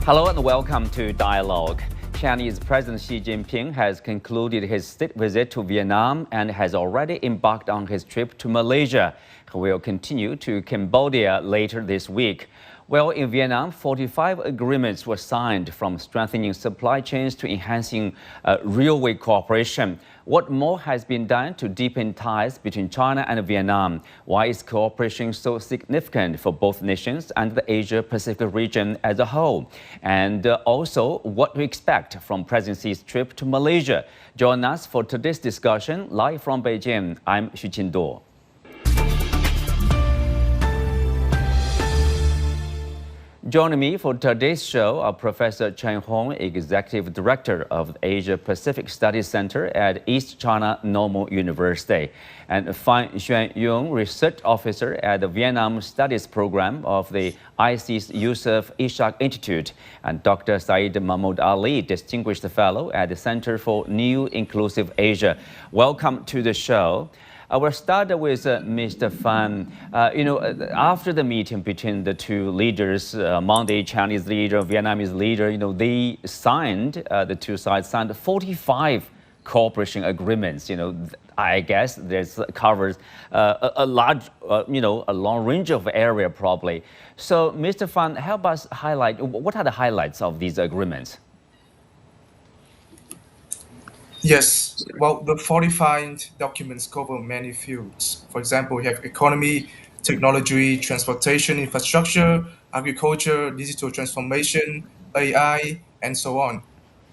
Hello and welcome to Dialogue. Chinese President Xi Jinping has concluded his state visit to Vietnam and has already embarked on his trip to Malaysia. He will continue to Cambodia later this week. Well, in Vietnam, 45 agreements were signed, from strengthening supply chains to enhancing railway cooperation. What more has been done to deepen ties between China and Vietnam? Why is cooperation so significant for both nations and the Asia-Pacific region as a whole? And also, what to expect from President Xi's trip to Malaysia? Join us for today's discussion, live from Beijing. I'm Xu Qinduo. Joining me for today's show are Professor Chen Hong, Executive Director of the Asia-Pacific Studies Center at East China Normal University, and Phan Xuan Dung, Research Officer at the Vietnam Studies Program of the ISEAS-Yusof Ishak Institute, and Dr. Syed Mahmud Ali, Distinguished Fellow at the Center for New Inclusive Asia. Welcome to the show. I will start with Mr. Phan. After the meeting between the two leaders, among the Chinese leader, Vietnamese leader, they signed, the two sides signed 45 cooperation agreements. I guess this covers a large, a long range of area probably. So, Mr. Phan, help us highlight, what are the highlights of these agreements? Yes, well, the 45 documents cover many fields. For example, we have economy, technology, transportation, infrastructure, agriculture, digital transformation, AI, and so on.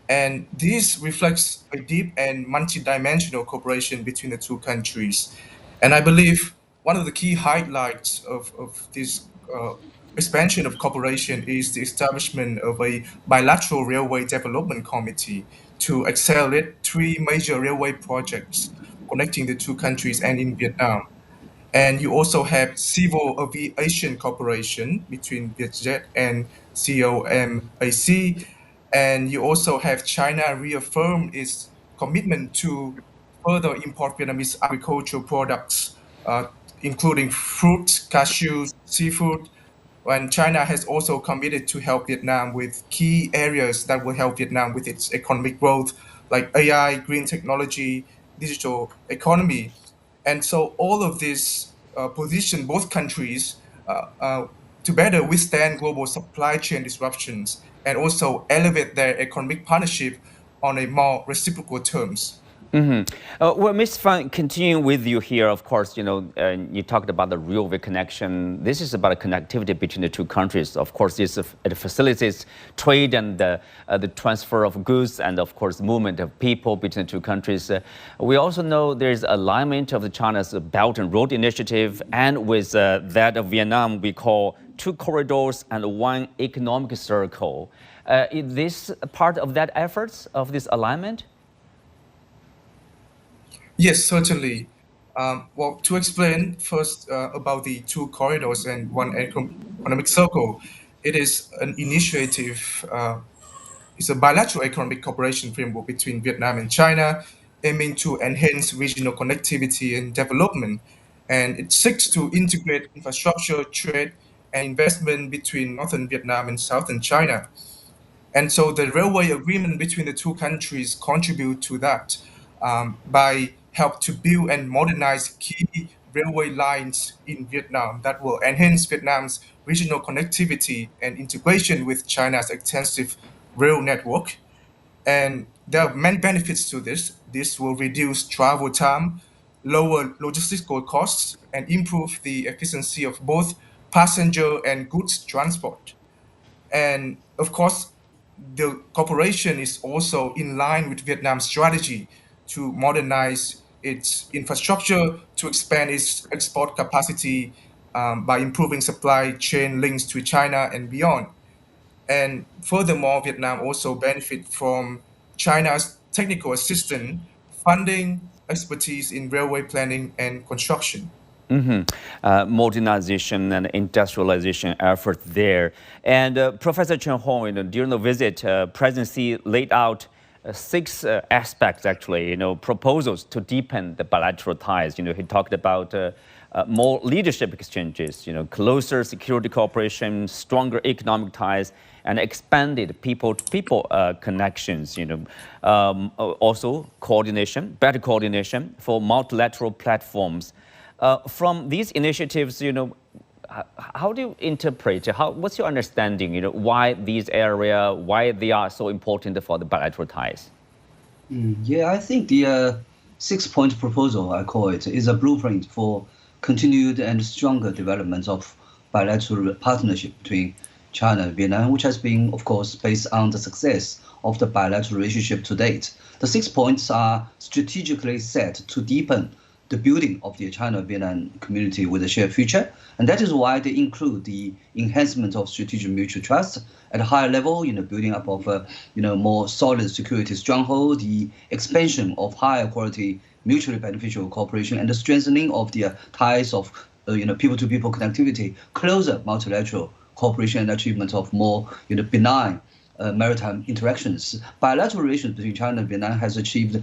And this reflects a deep and multidimensional cooperation between the two countries. And I believe one of the key highlights of this expansion of cooperation is the establishment of a bilateral railway development committee to accelerate three major railway projects connecting the two countries and in Vietnam. And you also have civil aviation cooperation between Vietjet and COMAC. And you also have China reaffirm its commitment to further import Vietnamese agricultural products, including fruit, cashews, seafood. And China has also committed to help Vietnam with key areas that will help Vietnam with its economic growth, like AI, green technology, digital economy. And so all of this position both countries to better withstand global supply chain disruptions and also elevate their economic partnership on a more reciprocal terms. Well, Ms. Phan, continuing with you here, of course, you talked about the railway connection. This is about a connectivity between the two countries. Of course, it facilitates trade and the transfer of goods and, of course, movement of people between the two countries. We also know there's alignment of the China's Belt and Road Initiative, and with that of Vietnam, we call two corridors and one economic circle. Is this part of that efforts of this alignment? Yes, certainly. Well, to explain first about the two corridors and one economic circle, it is an initiative, it's a bilateral economic cooperation framework between Vietnam and China, aiming to enhance regional connectivity and development. And it seeks to integrate infrastructure, trade, and investment between northern Vietnam and southern China. And so the railway agreement between the two countries contribute to that by help to build and modernize key railway lines in Vietnam that will enhance Vietnam's regional connectivity and integration with China's extensive rail network. And there are many benefits to this. This will reduce travel time, lower logistical costs, and improve the efficiency of both passenger and goods transport. And of course, the cooperation is also in line with Vietnam's strategy to modernize its infrastructure, to expand its export capacity by improving supply chain links to China and beyond. And furthermore, Vietnam also benefit from China's technical assistance, funding, expertise in railway planning and construction. Modernization and industrialization effort there. And Professor Chen Hong, during the visit, Presidency laid out 6 aspects, actually, proposals to deepen the bilateral ties. He talked about more leadership exchanges, closer security cooperation, stronger economic ties, and expanded people-to-people connections. Also coordination, better coordination for multilateral platforms. From these initiatives, how do you interpret? What's your understanding? Why these areas, why they are so important for the bilateral ties? Yeah, I think the 6-point proposal, I call it, is a blueprint for continued and stronger development of bilateral partnership between China and Vietnam, which has been, of course, based on the success of the bilateral relationship to date. The 6 points are strategically set to deepen the building of the China-Vietnam community with a shared future. And that is why they include the enhancement of strategic mutual trust at a higher level, building up of a more solid security stronghold, the expansion of higher quality mutually beneficial cooperation, and the strengthening of the ties of people-to-people connectivity, closer multilateral cooperation and achievement of more benign maritime interactions. Bilateral relations between China and Vietnam has achieved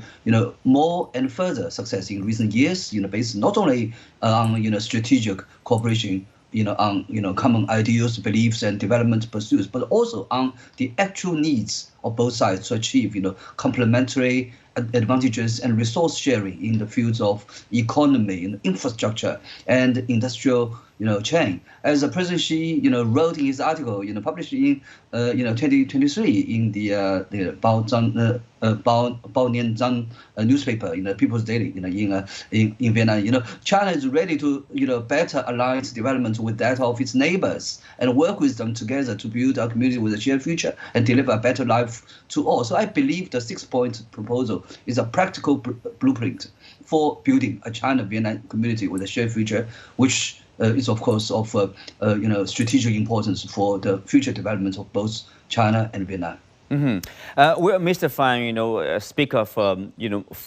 more and further success in recent years, based not only on strategic cooperation, on common ideals, beliefs, and development pursuits, but also on the actual needs of both sides to achieve complementary advantages and resource sharing in the fields of economy, infrastructure, and industrial chain. As President Xi wrote in his article published in 2023 in the Bao Nian Zhang newspaper, People's Daily in Vietnam, China is ready to better align its development with that of its neighbors and work with them together to build a community with a shared future and deliver a better life to all. So I believe the 6-point proposal is a practical blueprint for building a China-Vietnam community with a shared future, which is, of course, of strategic importance for the future development of both China and Vietnam. Well, Mr. Phan, speak of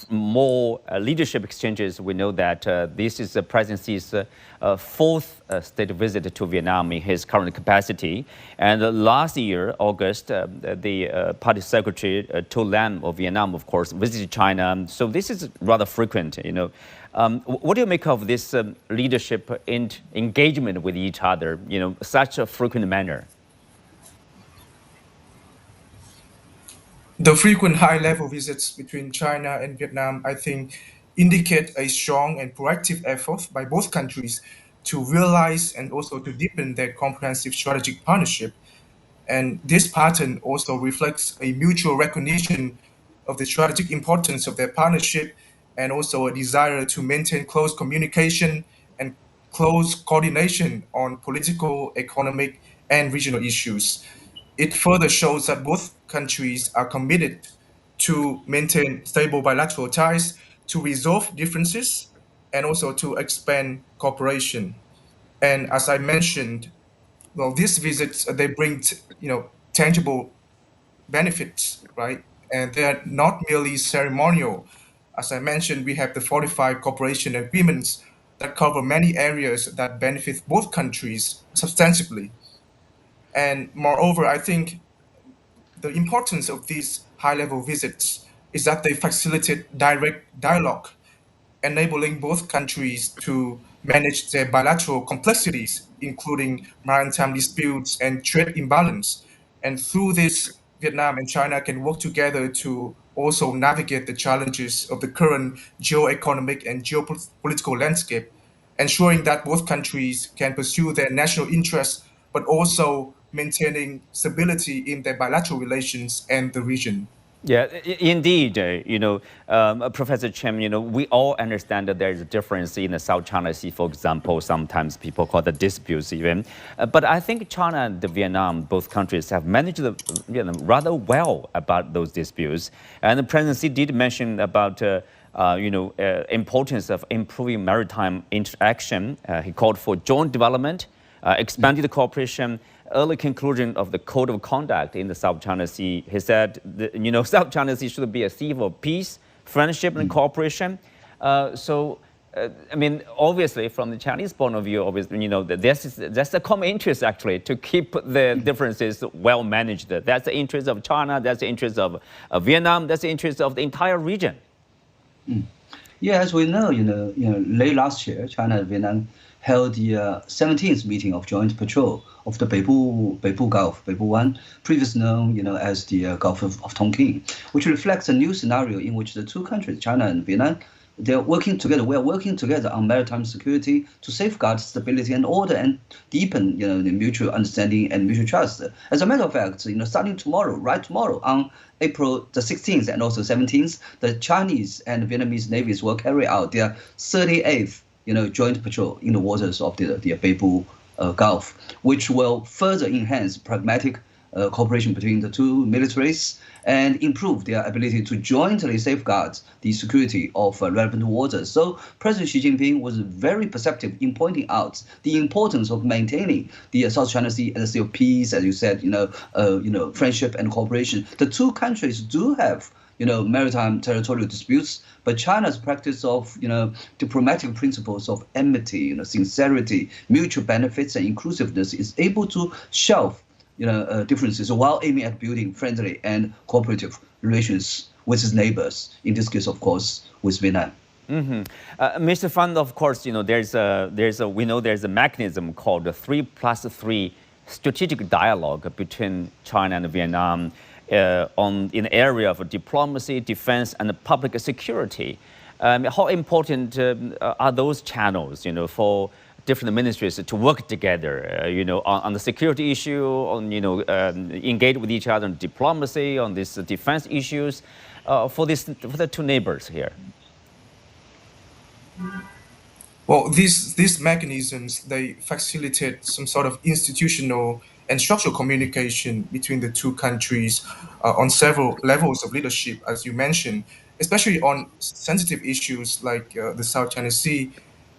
more leadership exchanges. We know that this is President Xi's fourth state visit to Vietnam in his current capacity. And last year, August, the party secretary To Lam of Vietnam, of course, visited China. So this is rather frequent. What do you make of this leadership engagement with each other? Such a frequent manner. The frequent high-level visits between China and Vietnam, I think, indicate a strong and proactive effort by both countries to realize and also to deepen their comprehensive strategic partnership. And this pattern also reflects a mutual recognition of the strategic importance of their partnership and also a desire to maintain close communication and close coordination on political, economic, and regional issues. It further shows that both countries are committed to maintain stable bilateral ties, to resolve differences, and also to expand cooperation. And as I mentioned, well, these visits they bring tangible benefits, right? And they are not merely ceremonial. As I mentioned, we have the 45 cooperation agreements that cover many areas that benefit both countries substantially. And moreover, I think the importance of these high-level visits is that they facilitate direct dialogue, enabling both countries to manage their bilateral complexities, including maritime disputes and trade imbalance. And through this, Vietnam and China can work together to also navigate the challenges of the current geo-economic and geopolitical landscape, ensuring that both countries can pursue their national interests, but also maintaining stability in their bilateral relations and the region. Yeah, indeed. Professor Chen, we all understand that there is a difference in the South China Sea, for example. Sometimes people call the disputes even. But I think China and Vietnam, both countries, have managed rather well about those disputes. And the President Xi did mention about importance of improving maritime interaction. He called for joint development, expanded cooperation, early conclusion of the code of conduct in the South China Sea. He said, South China Sea should be a sea of peace, friendship, and cooperation. Obviously, from the Chinese point of view, obviously, that's a common interest actually to keep the differences well managed. That's the interest of China. That's the interest of Vietnam. That's the interest of the entire region. Yeah, as we know, late last year, China and Vietnam held the 17th meeting of joint patrol of the Beibu Gulf, Beibu One, previously known, as the Gulf of Tonkin, which reflects a new scenario in which the two countries, China and Vietnam, they are working together. We are working together on maritime security to safeguard stability and order and deepen, the mutual understanding and mutual trust. As a matter of fact, starting tomorrow, right tomorrow, on April the 16th and also 17th, the Chinese and Vietnamese navies will carry out their 38th, joint patrol in the waters of the Beibu Gulf, which will further enhance pragmatic cooperation between the two militaries and improve their ability to jointly safeguard the security of relevant waters. So President Xi Jinping was very perceptive in pointing out the importance of maintaining the South China Sea and the Sea of Peace, as you said, friendship and cooperation. The two countries do have maritime territorial disputes, but China's practice of, diplomatic principles of amity, sincerity, mutual benefits, and inclusiveness is able to shelve, differences while aiming at building friendly and cooperative relations with its neighbors. In this case, of course, with Vietnam. Mr. Phan, of course, we know there's a mechanism called the 3+3 strategic dialogue between China and Vietnam in the area of diplomacy, defense, and public security. How important are those channels, for different ministries to work together, on the security issue, on, engage with each other on diplomacy, on these defense issues, for the two neighbors here? Well, these mechanisms, they facilitate some sort of institutional and structural communication between the two countries on several levels of leadership, as you mentioned, especially on sensitive issues like the South China Sea,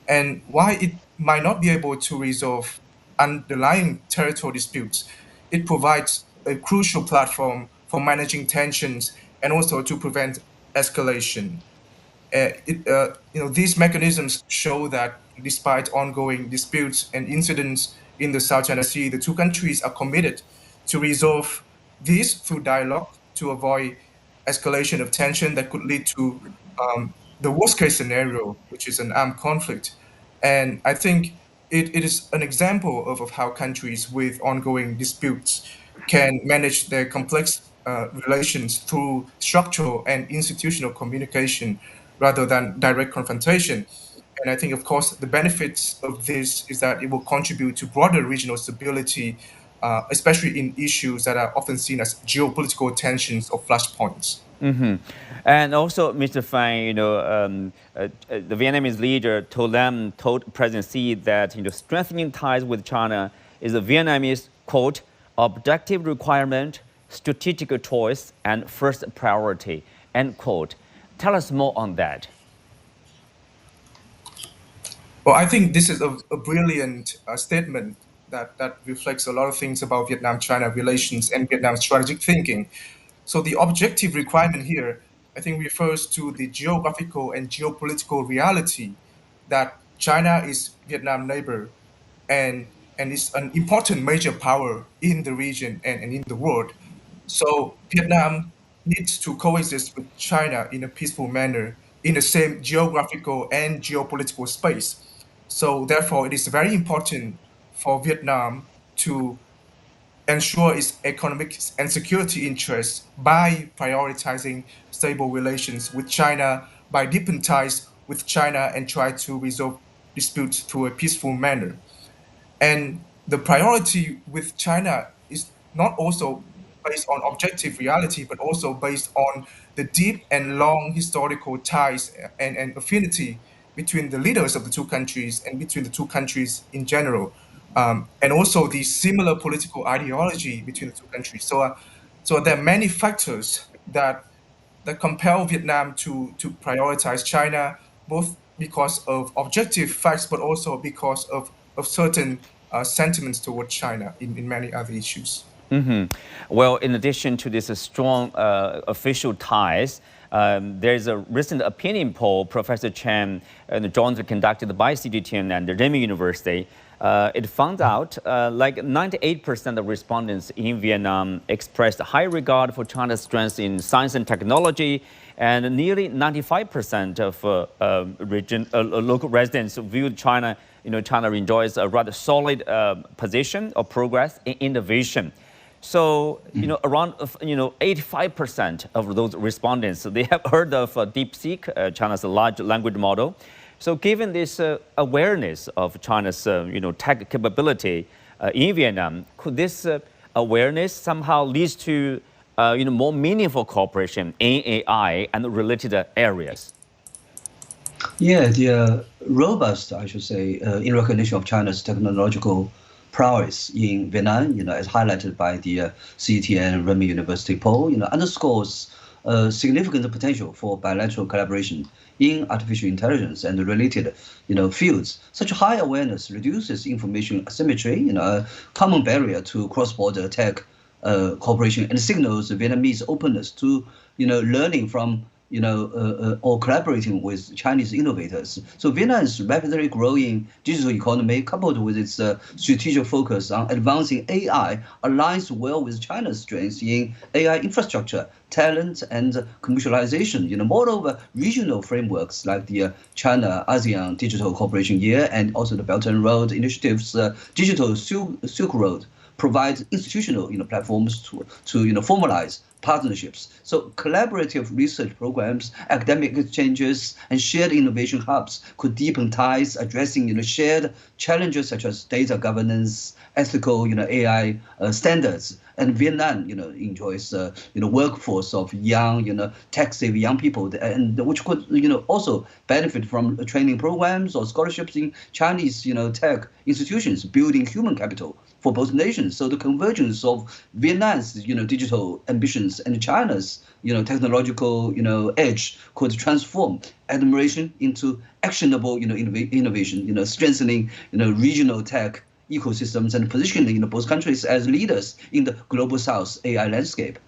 and why it might not be able to resolve underlying territorial disputes. It provides a crucial platform for managing tensions and also to prevent escalation. These mechanisms show that despite ongoing disputes and incidents in the South China Sea, the two countries are committed to resolve these through dialogue to avoid escalation of tension that could lead to the worst case scenario, which is an armed conflict. And I think it is an example of how countries with ongoing disputes can manage their complex relations through structural and institutional communication rather than direct confrontation. And I think, of course, the benefits of this is that it will contribute to broader regional stability, especially in issues that are often seen as geopolitical tensions or flashpoints. And also, Mr. Phan, the Vietnamese leader told President Xi that strengthening ties with China is a Vietnamese, quote, objective requirement, strategic choice, and first priority, end quote. Tell us more on that. Well, I think this is a brilliant statement that reflects a lot of things about Vietnam-China relations and Vietnam's strategic thinking. So the objective requirement here, I think, refers to the geographical and geopolitical reality that China is Vietnam's neighbor and is an important major power in the region and in the world. So Vietnam needs to coexist with China in a peaceful manner in the same geographical and geopolitical space. So therefore, it is very important for Vietnam to ensure its economic and security interests by prioritizing stable relations with China, by deepening ties with China and try to resolve disputes through a peaceful manner. And the priority with China is not also based on objective reality, but also based on the deep and long historical ties and affinity between the leaders of the two countries and between the two countries in general, and also the similar political ideology between the two countries. So there are many factors that compel Vietnam to prioritize China, both because of objective facts, but also because of certain sentiments toward China in many other issues. Well, in addition to this strong official ties, there's a recent opinion poll, Professor Chen, jointly conducted by CGTN and the Renmin University, it found out like 98% of respondents in Vietnam expressed high regard for China's strengths in science and technology, and nearly 95% of local residents viewed China, China enjoys a rather solid position of progress in innovation. So, around 85% of those respondents, they have heard of DeepSeek, China's large language model. So, given this awareness of China's, tech capability in Vietnam, could this awareness somehow lead to, more meaningful cooperation in AI and related areas? Yeah, the robust, I should say, in recognition of China's technological prowess in Vietnam, as highlighted by the CETN Renmin University poll, underscores significant potential for bilateral collaboration in artificial intelligence and related, fields. Such high awareness reduces information asymmetry, a common barrier to cross-border tech cooperation, and signals Vietnamese openness to, learning from or collaborating with Chinese innovators. So Vietnam's rapidly growing digital economy, coupled with its strategic focus on advancing AI, aligns well with China's strengths in AI infrastructure, talent, and commercialization. Moreover, regional frameworks like the China-ASEAN Digital Cooperation Year and also the Belt and Road Initiative's Digital Silk Road provide institutional platforms to formalize partnerships. So collaborative research programs, academic exchanges, and shared innovation hubs could deepen ties, addressing shared challenges such as data governance, ethical AI standards. And Vietnam, enjoys workforce of young, tech-savvy young people, and which could also benefit from training programs or scholarships in Chinese tech institutions, building human capital for both nations. So the convergence of Vietnam's digital ambitions and China's technological edge could transform admiration into actionable innovation, strengthening regional tech ecosystems and positioning both countries as leaders in the global South AI landscape.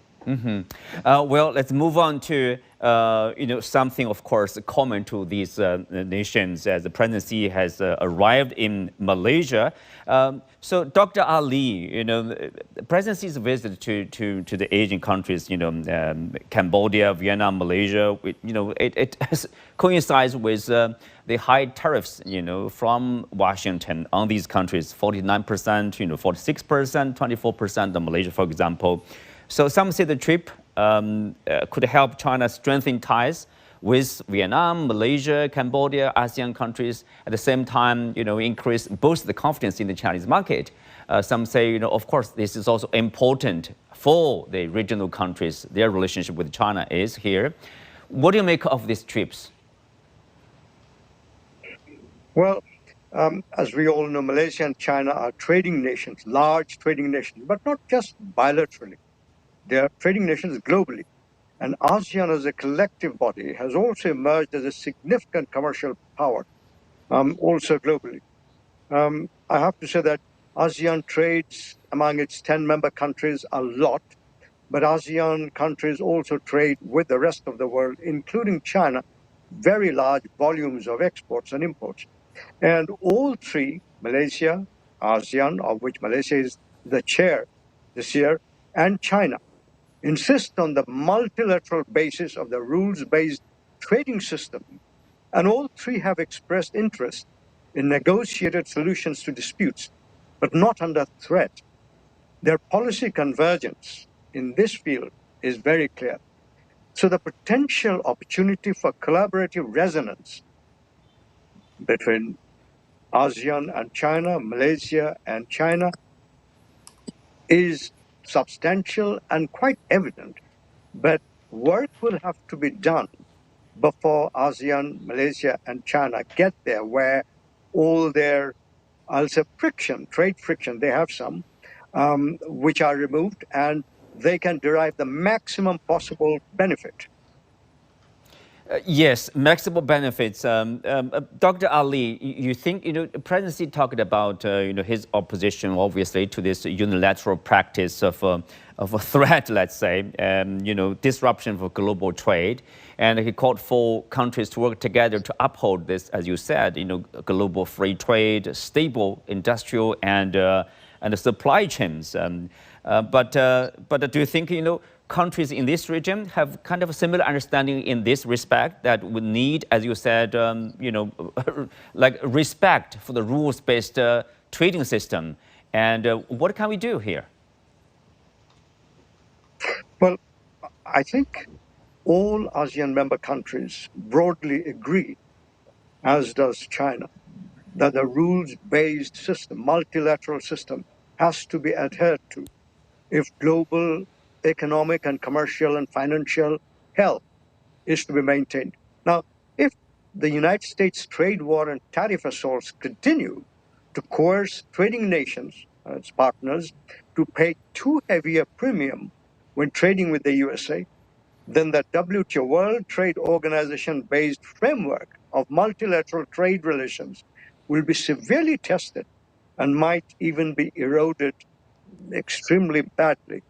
Well, let's move on to something, of course, common to these nations, as the President Xi has arrived in Malaysia. So, Dr. Ali, President Xi's visit to the Asian countries, Cambodia, Vietnam, Malaysia, it coincides with the high tariffs, from Washington on these countries, 49%, 46%, 24% on Malaysia, for example. So some say the trip could help China strengthen ties with Vietnam, Malaysia, Cambodia, ASEAN countries. At the same time, increase boost the confidence in the Chinese market. Some say, of course, this is also important for the regional countries. Their relationship with China is here. What do you make of these trips? Well, as we all know, Malaysia and China are trading nations, large trading nations, but not just bilaterally. They are trading nations globally. And ASEAN as a collective body has also emerged as a significant commercial power, also globally. I have to say that ASEAN trades among its 10 member countries a lot, but ASEAN countries also trade with the rest of the world, including China, very large volumes of exports and imports. And all three, Malaysia, ASEAN, of which Malaysia is the chair this year, and China, insist on the multilateral basis of the rules-based trading system. And all three have expressed interest in negotiated solutions to disputes, but not under threat. Their policy convergence in this field is very clear. So the potential opportunity for collaborative resonance between ASEAN and China, Malaysia and China, is substantial and quite evident, but work will have to be done before ASEAN, Malaysia and China get there, where all their, I'll say, trade friction, they have some, which are removed, and they can derive the maximum possible benefit. Yes, maximal benefits. Dr. Ali, you think, President Xi talked about, his opposition, obviously, to this unilateral practice of a threat, let's say, disruption for global trade. And he called for countries to work together to uphold this, as you said, global free trade, stable industrial and the supply chains. But do you think, countries in this region have kind of a similar understanding in this respect that we need, as you said, like respect for the rules-based trading system? And what can we do here? Well, I think all ASEAN member countries broadly agree, as does China, that the rules-based system, multilateral system, has to be adhered to if global economic and commercial and financial health is to be maintained. Now, if the United States trade war and tariff assaults continue to coerce trading nations and its partners to pay too heavy a premium when trading with the USA, then the WTO, World Trade Organization-based framework of multilateral trade relations will be severely tested and might even be eroded extremely badly.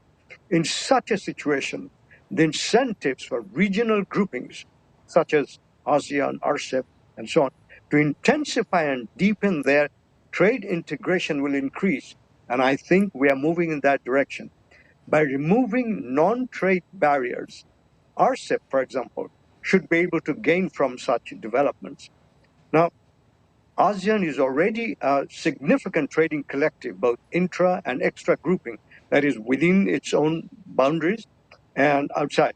In such a situation, the incentives for regional groupings, such as ASEAN, RCEP, and so on, to intensify and deepen their trade integration will increase. And I think we are moving in that direction. By removing non-trade barriers, RCEP, for example, should be able to gain from such developments. Now, ASEAN is already a significant trading collective, both intra and extra grouping, that is within its own boundaries and outside.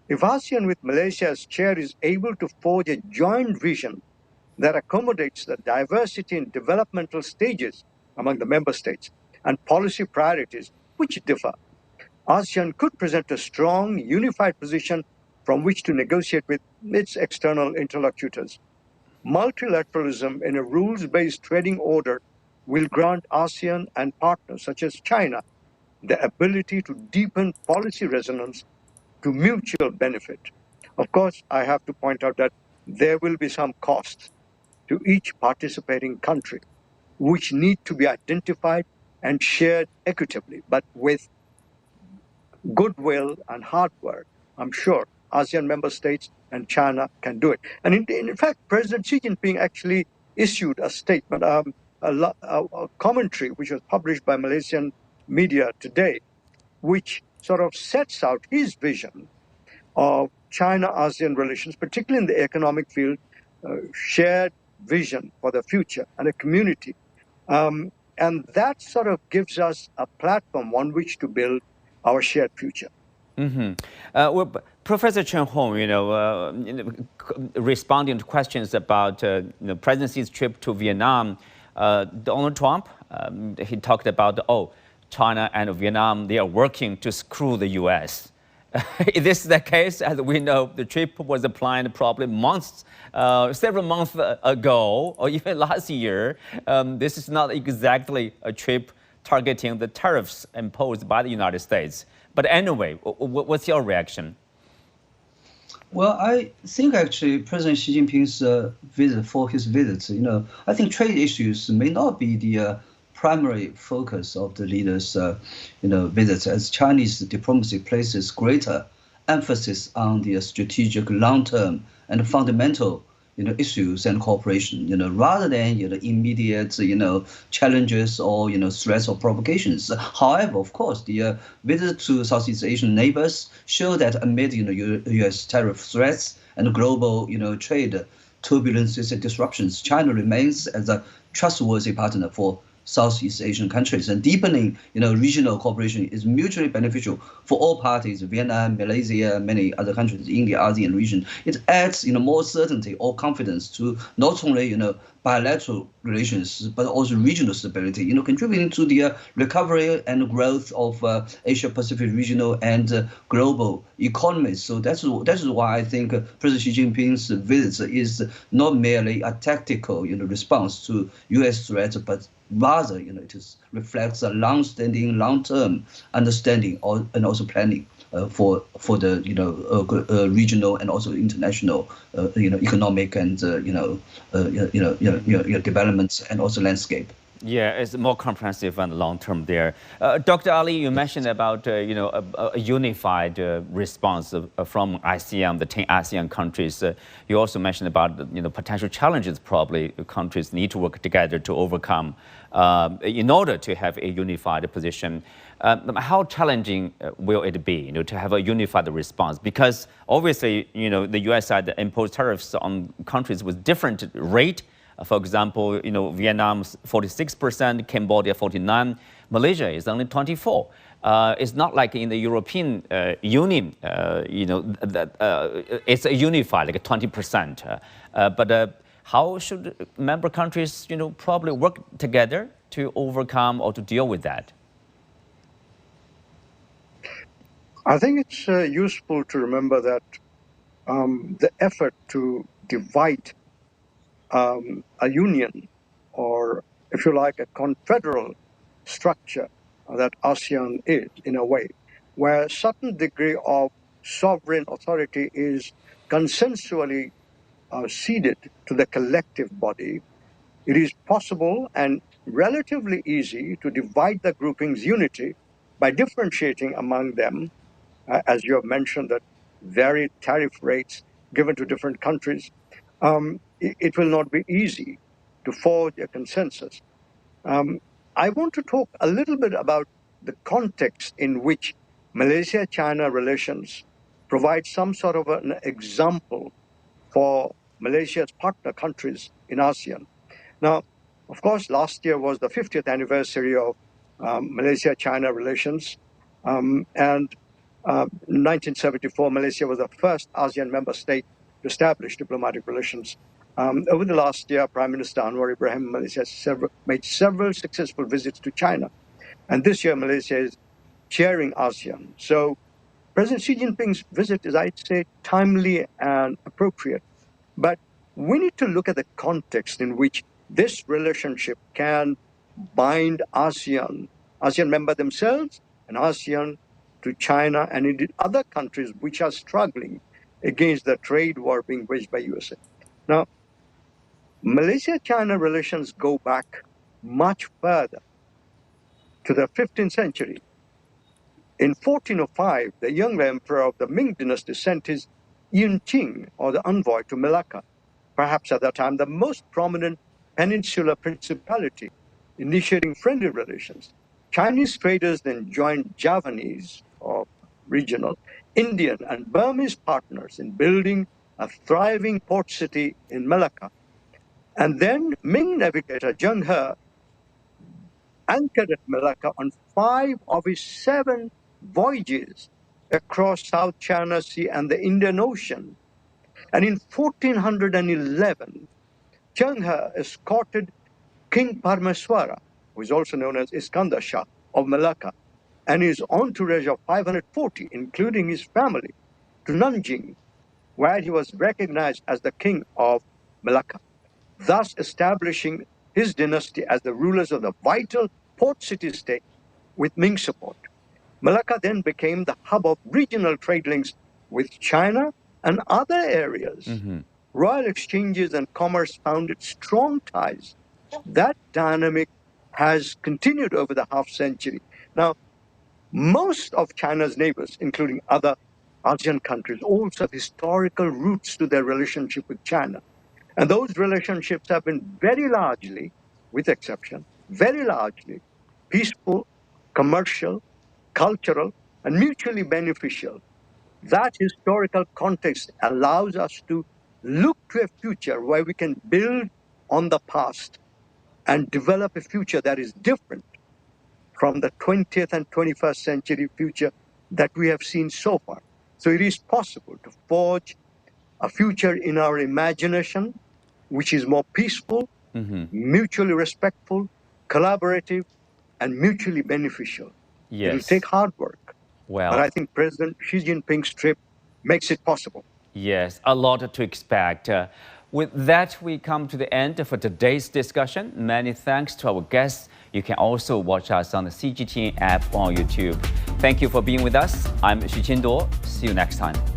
If ASEAN with Malaysia as chair is able to forge a joint vision that accommodates the diversity in developmental stages among the member states and policy priorities which differ, ASEAN could present a strong, unified position from which to negotiate with its external interlocutors. Multilateralism in a rules-based trading order will grant ASEAN and partners such as China the ability to deepen policy resonance to mutual benefit. Of course, I have to point out that there will be some costs to each participating country, which need to be identified and shared equitably, but with goodwill and hard work, I'm sure ASEAN member states and China can do it. And in fact, President Xi Jinping actually issued a statement, a commentary which was published by Malaysian media today, which sort of sets out his vision of China-ASEAN relations, particularly in the economic field, shared vision for the future and a community. And that sort of gives us a platform on which to build our shared future. Well, Professor Chen Hong, responding to questions about President Xi's trip to Vietnam, Donald Trump, he talked about, China and Vietnam, they are working to screw the U.S. Is this the case? As we know, the trip was planned probably several months ago, or even last year. This is not exactly a trip targeting the tariffs imposed by the United States. But anyway, what's your reaction? Well, I think actually President Xi Jinping's visit, I think trade issues may not be the primary focus of the leader's, visits, as Chinese diplomacy places greater emphasis on the strategic, long-term, and fundamental, issues and cooperation, rather than immediate, challenges or threats or provocations. However, of course, the visit to Southeast Asian neighbors show that amid U.S. tariff threats and global trade turbulences and disruptions, China remains as a trustworthy partner for Southeast Asian countries, and deepening regional cooperation is mutually beneficial for all parties: Vietnam, Malaysia, many other countries in the ASEAN region. It adds more certainty or confidence to not only bilateral relations but also regional stability, contributing to the recovery and growth of Asia Pacific regional and global economies. So that's why I think President Xi Jinping's visit is not merely a tactical response to U.S. threats, but rather, reflects a long-standing, long-term understanding and also planning for the regional and also international economic and developments and also landscape. Yeah, it's more comprehensive and long term there. Dr. Ali, you mentioned about a unified response from ASEAN, the 10 ASEAN countries. You also mentioned about potential challenges probably countries need to work together to overcome in order to have a unified position. How challenging will it be, to have a unified response? Because obviously, the U.S. side imposed tariffs on countries with different rate. For example, Vietnam 46%, Cambodia 49%, Malaysia is only 24%. It's not like in the European Union, it's a unified, like 20%. But how should member countries, probably work together to overcome or to deal with that? I think it's useful to remember that the effort to divide a union, or if you like, a confederal structure that ASEAN is, in a way, where a certain degree of sovereign authority is consensually ceded to the collective body, it is possible and relatively easy to divide the grouping's unity by differentiating among them, as you have mentioned, that varied tariff rates given to different countries. It will not be easy to forge a consensus. I want to talk a little bit about the context in which Malaysia-China relations provide some sort of an example for Malaysia's partner countries in ASEAN. Now, of course, last year was the 50th anniversary of Malaysia-China relations, and in 1974, Malaysia was the first ASEAN member state to establish diplomatic relations. Over the last year, Prime Minister Anwar Ibrahim, Malaysia has made several successful visits to China. And this year, Malaysia is chairing ASEAN. So President Xi Jinping's visit is, I'd say, timely and appropriate. But we need to look at the context in which this relationship can bind ASEAN member themselves, and ASEAN to China and indeed other countries which are struggling against the trade war being waged by USA. Now, Malaysia-China relations go back much further to the 15th century. In 1405, the younger emperor of the Ming dynasty sent his Yun Qing, or the envoy, to Malacca, perhaps at that time the most prominent peninsular principality, initiating friendly relations. Chinese traders then joined Javanese, or regional, Indian and Burmese partners in building a thriving port city in Malacca. And then Ming navigator Zheng He anchored at Malacca on 5 of his 7 voyages across South China Sea and the Indian Ocean. And in 1411, Zheng He escorted King Parmeswara, who is also known as Iskandar Shah of Malacca, and his entourage of 540, including his family, to Nanjing, where he was recognized as the king of Malacca, thus establishing his dynasty as the rulers of the vital port city-state with Ming support. Malacca then became the hub of regional trade links with China and other areas. Royal exchanges and commerce founded strong ties. That dynamic has continued over the half century. Now, most of China's neighbors, including other ASEAN countries, also have historical roots to their relationship with China. And those relationships have been very largely, with exception, very largely peaceful, commercial, cultural, and mutually beneficial. That historical context allows us to look to a future where we can build on the past and develop a future that is different from the 20th and 21st century future that we have seen so far. So it is possible to forge a future in our imagination, which is more peaceful, mutually respectful, collaborative, and mutually beneficial. Yes. It will take hard work. Well, but I think President Xi Jinping's trip makes it possible. Yes, a lot to expect. With that, we come to the end for today's discussion. Many thanks to our guests. You can also watch us on the CGTN app on YouTube. Thank you for being with us. I'm Xu Qinduo. See you next time.